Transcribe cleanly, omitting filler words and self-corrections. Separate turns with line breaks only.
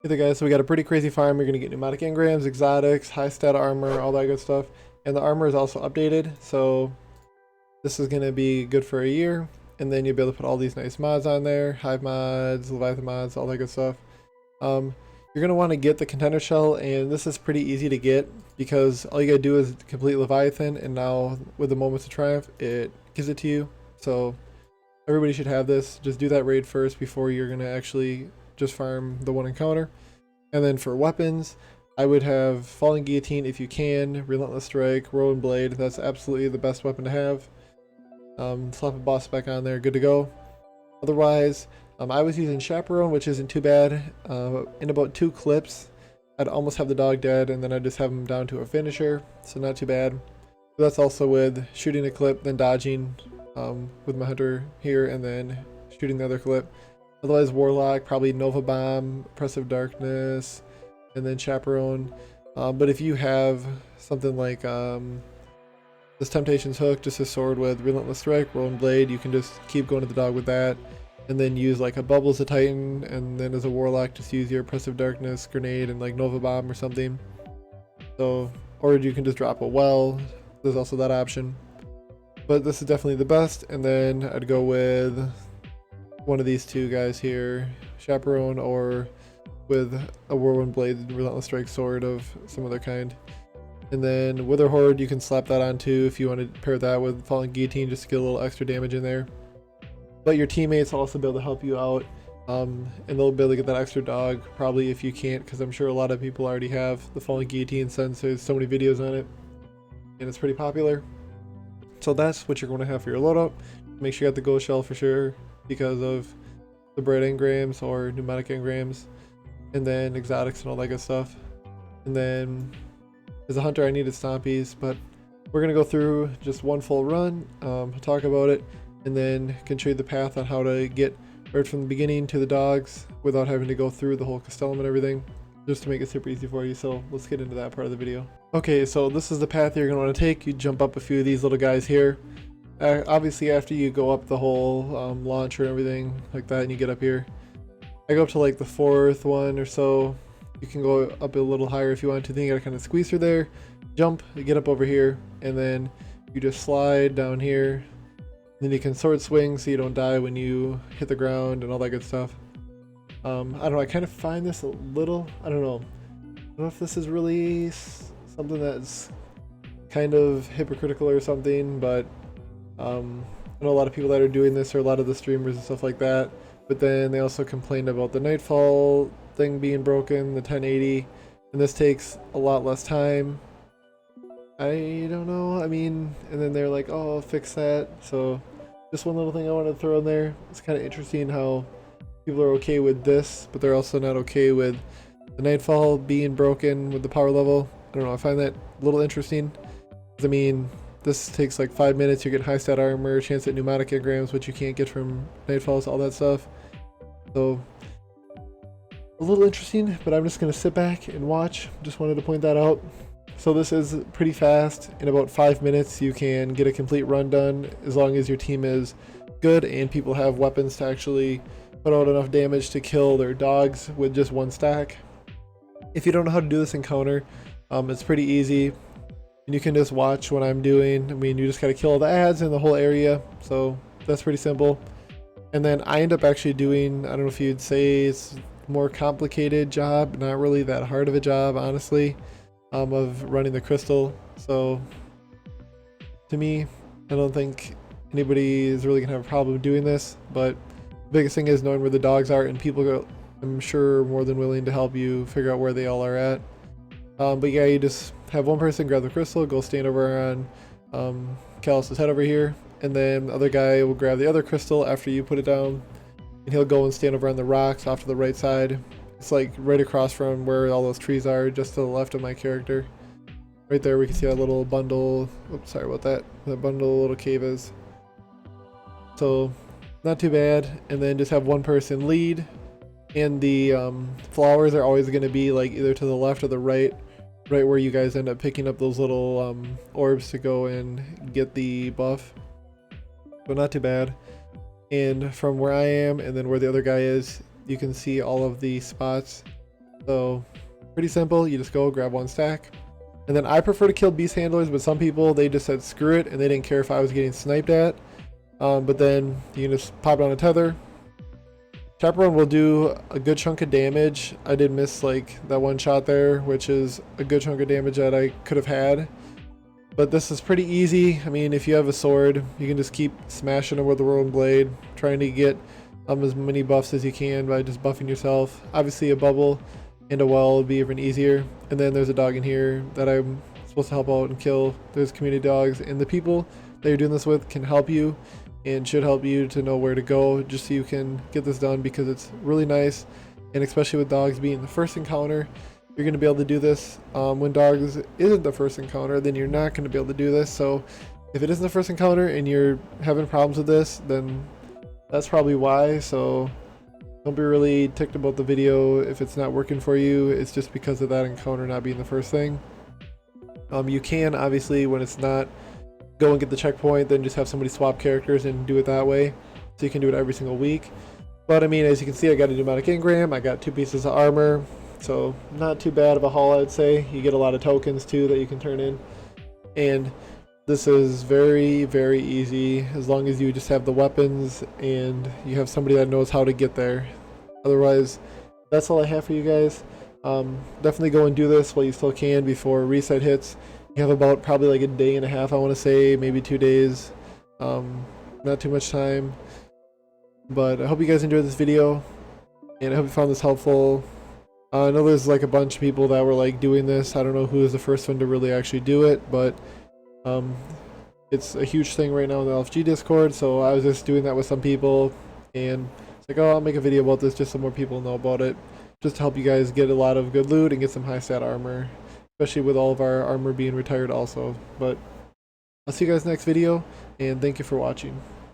Hey there guys, so we got a pretty crazy farm. You're going to get pneumatic engrams, exotics, high stat armor, all that good stuff. And the armor is also updated, so this is going to be good for a year. And then you'll be able to put all these nice mods on there, hive mods, Leviathan mods, all that good stuff. You're going to want to get the contender shell, and this is pretty easy to get because all you got to do is complete Leviathan, and now with the Moments of Triumph, it gives it to you. So everybody should have this. Just do that raid first before you're going to actually just farm the one encounter. And then for weapons, I would have Falling Guillotine if you can, Relentless Strike, Rowan Blade. That's absolutely the best weapon to have. Slap a boss spec on there, good to go. Otherwise, I was using Chaperone, which isn't too bad. In about 2 clips, I'd almost have the dog dead, and then I'd just have him down to a finisher, so not too bad. But that's also with shooting a clip, then dodging with my hunter here, and then shooting the other clip. Otherwise, Warlock, probably Nova Bomb, Oppressive Darkness, and then Chaperone. But if you have something like this Temptation's Hook, just a sword with Relentless Strike, Rowan Blade, you can just keep going to the dog with that. And then use like a Bubble as a Titan, and then as a Warlock, just use your Oppressive Darkness, Grenade, and like Nova Bomb or something. So, or you can just drop a Well. There's also that option. But this is definitely the best, and then I'd go with one of these two guys here, Chaperone, or with a Whirlwind Blade, Relentless Strike sword of some other kind. And then Wither Horde, you can slap that on too if you want to pair that with Falling Guillotine just to get a little extra damage in there. But your teammates will also be able to help you out, and they'll be able to get that extra dog probably if you can't, because I'm sure a lot of people already have the Falling Guillotine since there's so many videos on it and it's pretty popular. So that's what you're going to have for your loadout. Make sure you got the gold shell for sure because of the bread engrams or pneumatic engrams, and then exotics and all that good stuff. And then as a hunter I needed stompies, but we're going to go through just one full run, talk about it, and then can show you the path on how to get right from the beginning to the dogs without having to go through the whole Castellum and everything, just to make it super easy for you. So let's get into that part of the video. Okay, so this is the path you're going to want to take. You jump up a few of these little guys here. Obviously after you go up the whole launcher and everything like that and you get up here, I go up to like the 4th one or so. You can go up a little higher if you want to. Then you gotta kind of squeeze through there, jump, get up over here, and then you just slide down here. Then you can sword swing so you don't die when you hit the ground and all that good stuff. I don't know, I kind of find this a little, I don't know if this is really something that's kind of hypocritical or something, but I know a lot of people that are doing this, or a lot of the streamers and stuff like that, but then they also complained about the Nightfall thing being broken, the 1080, and this takes a lot less time. I don't know, I mean, and then they're like, oh, I'll fix that. So just one little thing I wanted to throw in there. It's kind of interesting how people are okay with this, but they're also not okay with the Nightfall being broken with the power level. I don't know, I find that a little interesting. I mean, this takes like 5 minutes, you get high stat armor, chance at pneumatic engrams, which you can't get from Nightfalls, all that stuff. So a little interesting, but I'm just going to sit back and watch. Just wanted to point that out. So this is pretty fast. In about 5 minutes you can get a complete run done, as long as your team is good and people have weapons to actually put out enough damage to kill their dogs with just 1 stack. If you don't know how to do this encounter, it's pretty easy, and you can just watch what I'm doing. I mean, you just gotta kill all the ads in the whole area, so that's pretty simple. And then I end up actually doing, I don't know if you'd say it's more complicated job, not really that hard of a job honestly, of running the crystal. So to me, I don't think anybody is really gonna have a problem doing this, but the biggest thing is knowing where the dogs are, and people go, I'm sure, more than willing to help you figure out where they all are at. But yeah, you just have one person grab the crystal, go stand over on Callus's head over here, and then the other guy will grab the other crystal after you put it down, and he'll go and stand over on the rocks off to the right side. It's like right across from where all those trees are, just to the left of my character. Right there we can see that little bundle, oops, sorry about that, that bundle little cave is. So not too bad. And then just have one person lead, and the flowers are always going to be like either to the left or the right where you guys end up picking up those little orbs to go and get the buff. But not too bad. And from where I am and then where the other guy is, you can see all of the spots So pretty simple. You just go grab 1 stack. And then I prefer to kill beast handlers, but some people, they just said screw it and they didn't care if I was getting sniped at. But then you can just pop it on a tether. Chaperone will do a good chunk of damage. I did miss like that 1 shot there, which is a good chunk of damage that I could have had. But this is pretty easy. I mean, if you have a sword, you can just keep smashing it with the Whirling Blade, trying to get as many buffs as you can by just buffing yourself. Obviously a bubble and a well would be even easier. And then there's a dog in here that I'm supposed to help out and kill. There's community dogs, and the people that you're doing this with can help you and should help you to know where to go just so you can get this done, because it's really nice. And especially with dogs being the first encounter, you're going to be able to do this. When dogs isn't the first encounter, then you're not going to be able to do this. So if it isn't the first encounter and you're having problems with this, then that's probably why. So don't be really ticked about the video if it's not working for you. It's just because of that encounter not being the first thing. You can obviously, when it's not, go and get the checkpoint, then just have somebody swap characters and do it that way. So you can do it every single week. But I mean, as you can see, I got a pneumatic engram, I got 2 pieces of armor, so not too bad of a haul, I'd say. You get a lot of tokens too that you can turn in. And this is very, very easy as long as you just have the weapons and you have somebody that knows how to get there. Otherwise, that's all I have for you guys. Definitely go and do this while you still can before reset hits. You have about probably like a day and a half, I want to say, maybe 2 days. Not too much time. But I hope you guys enjoyed this video, and I hope you found this helpful. I know there's like a bunch of people that were like doing this. I don't know who was the first one to really actually do it, but it's a huge thing right now in the LFG Discord, so I was just doing that with some people, and it's like, oh, I'll make a video about this just so more people know about it, just to help you guys get a lot of good loot and get some high stat armor, especially with all of our armor being retired also. But I'll see you guys next video, and thank you for watching.